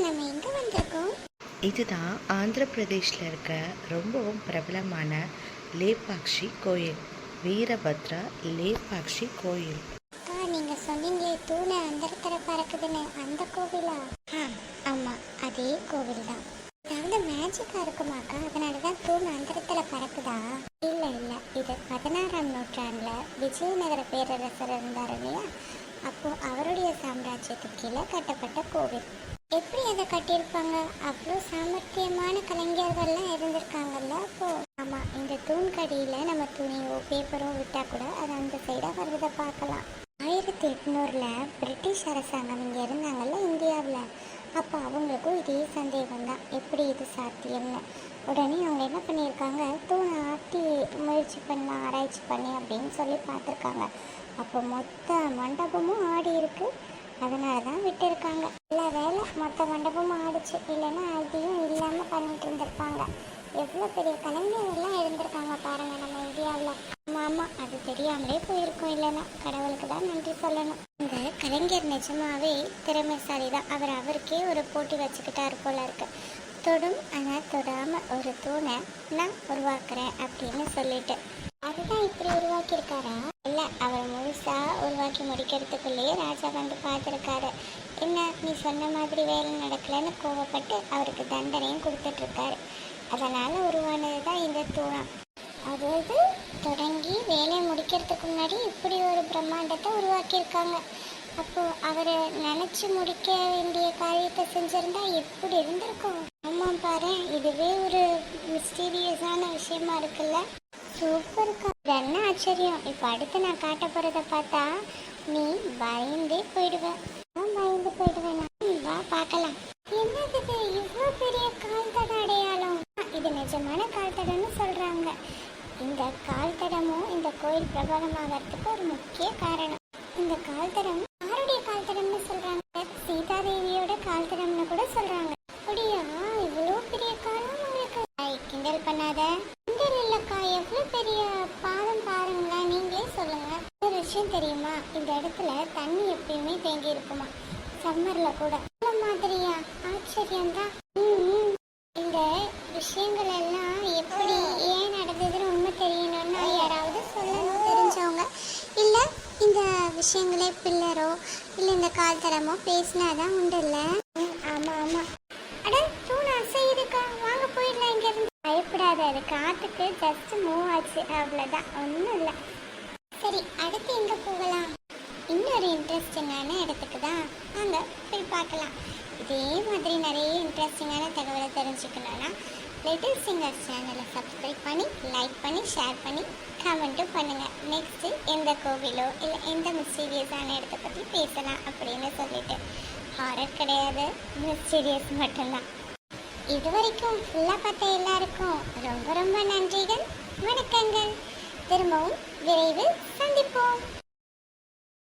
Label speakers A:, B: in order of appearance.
A: நம்ம எங்கே வந்திருக்கோம்?
B: இதுதான் ஆந்திர பிரதேஷில் இருக்க ரொம்பவும் பிரபலமான லேபாக்ஷி கோயில். வீரபத்ரா லேபாக்ஷி கோயில்.
A: நீங்கள் சொன்னீங்களே தூணை அந்தரத்தர பறக்குதுன்னு, அந்த கோவிலா? ஆமாம், அதே கோவில் தான். ஏதாவது மேஜிக்காக இருக்குமாக்கா? அதனால தான் தூண் அந்தரத்தில் பறக்குதா? இல்லை இல்லை, இது 16ஆம் நூற்றாண்டில் விஜயநகர பேரரசர் இருந்தார் இல்லையா, அப்போது அவருடைய சாம்ராஜ்யத்துக்கு கீழே கட்டப்பட்ட கோவில். எப்படி அதை கட்டியிருப்பாங்க? அவ்வளோ சாமர்த்தியமான கலைஞர்கள்லாம் இருந்திருக்காங்கல்ல அப்போ. ஆமாம், இந்த தூண்கடியில் நம்ம துணியோ பேப்பரோ விட்டால் கூட அது அந்த சைடாக வருவதை பார்க்கலாம். 1800 பிரிட்டிஷ் அரசாங்கம் இங்கே இருந்தாங்கல்ல இந்தியாவில், அப்போ அவங்களுக்கும் இதே சந்தேகம் தான், எப்படி இது சாத்தியம்னு. உடனே அவங்க என்ன பண்ணியிருக்காங்க, தூணை ஆட்டி முயற்சி பண்ண ஆராய்ச்சி பண்ணி அப்படின்னு சொல்லி பார்த்துருக்காங்க. அப்போ மொத்த மண்டபமும் ஆடி இருக்கு. அதனால தான் விட்டுருக்காங்க. எல்லா வேலை மொத்த மண்டபமும் ஆடிச்சு, இல்லைன்னா அதையும் இல்லாமல் பண்ணிட்டு இருந்திருப்பாங்க. எவ்வளோ பெரிய கலைஞர்கள்லாம் இருந்திருக்காங்க பாருங்க நம்ம இந்தியாவில். ஆமாம், அது தெரியாமலே போயிருக்கோம். இல்லைன்னா கடவுளுக்கு தான் நன்றி சொல்லணும். இந்த கலைஞர் நிஜமாவே திறமைசாலி தான். அவருக்கே ஒரு போட்டி வச்சுக்கிட்டாரு போல இருக்கு. தொடும் ஆனால் தொடாமல் ஒரு தூணை நான் உருவாக்குறேன் அப்படின்னு சொல்லிட்டு அதுதான் இப்படி உருவாக்கியிருக்காரா? இல்லை, அவர் முழுசாக உருவாக்கி முடிக்கிறதுக்குள்ளேயே ராஜா வந்து பார்த்துருக்காரு. என்ன, நீ சொன்ன மாதிரி வேலை நடக்கலைன்னு கோவப்பட்டு அவருக்கு தண்டனையும் கொடுத்துட்ருக்காரு. அதனால் உருவானது தான் இந்த தூணம். அதாவது தொடங்கி வேலையை முடிக்கிறதுக்கு முன்னாடி இப்படி ஒரு பிரம்மாண்டத்தை உருவாக்கியிருக்காங்க. அப்போது அவர் நினச்சி முடிக்க வேண்டிய காரியத்தை செஞ்சுருந்தா எப்படி இருந்திருக்கும்? ஆமாம் பாரு, இதுவே ஒரு மிஸ்டீரியஸான விஷயமா இருக்குல்ல. சூப்பர்க்கா, இது என்ன ஆச்சரியம். இப்போ அடுத்து நான் காட்ட போகிறத பார்த்தா நீ பயந்தே போயிடுவேன். நான் பயந்து போயிடுவேன். வா பார்க்கலாம். என்னது இவ்வளோ பெரிய கால் தட அடையாளம்? இது நிஜமான கால் தடம்னு சொல்கிறாங்க. இந்த கால் தடமும் இந்த கோயில் பிரபலமாகறதுக்கு ஒரு முக்கிய காரணம். இந்த கால் தடம் யாருடைய கால் தடம்னு சொல்கிறாங்க? சீதாதேவியோட கால் தடம்னு கூட சொல்கிறாங்க. அப்படியா? இவ்வளோ பெரிய காலம் உங்களுக்கு? கிண்டல் பண்ணாத. கிண்டல் இல்லைக்கா, எவ்வளோ பெரிய பாதம் பாருங்களேன். நீங்களே சொல்லுங்க. ஒரு விஷயம் தெரியுமா, இந்த இடத்துல தண்ணி எப்பயுமே தேங்கி இருக்குமா, சம்மரில் கூட. இந்த மாதிரியா? ஆச்சரியம்தான். இந்த விஷயங்கள் எல்லாம் எப்படி ஏன் நடந்ததுன்னு உண்மை தெரியணும்னா யாராவது சொல்லணும், தெரிஞ்சவங்க. இல்லை இந்த விஷயங்களே பில்லரோ இல்லை இந்த கால் தரமோ பேசினாதான் உண்டு இல்லை? ஆமாம் ஆமாம். அட தூண் அசையுதுக்கா, வாங்க போயிடலாம் இங்கேருந்து. பயப்படாத, அது காற்றுக்கு ஜஸ்ட் மூவ் ஆச்சு, அவ்வளோதான், ஒன்றும் இல்லை. சரி, அடுத்து எங்கே போகலாம்? இன்னொரு இன்ட்ரெஸ்டிங்கான இடத்துக்கு தான். வாங்க போய் பார்க்கலாம். இதே மாதிரி நிறைய இன்ட்ரெஸ்டிங்கான தகவலை தெரிஞ்சுக்கணும்னா லிட்டில் சிங்கர்ஸ் சேனலை சப்ஸ்கிரைப் பண்ணி லைக் பண்ணி ஷேர் பண்ணி கமெண்ட்டும் பண்ணுங்கள். நெக்ஸ்ட்டு எந்த கோவிலோ இல்லை எந்த மிஸ்டீரியஸான இடத்தை பற்றி பேசலாம் அப்படின்னு சொல்லிட்டு. ஹாரர் கிடையாது, மிஸ்டீரியஸ் மட்டும்தான். இது வரைக்கும் ஃபுல்லாக பார்த்த எல்லாருக்கும் ரொம்ப ரொம்ப நன்றிகள், வணக்கங்கள். திரும்பவும் விரைவில் சந்திப்போம்.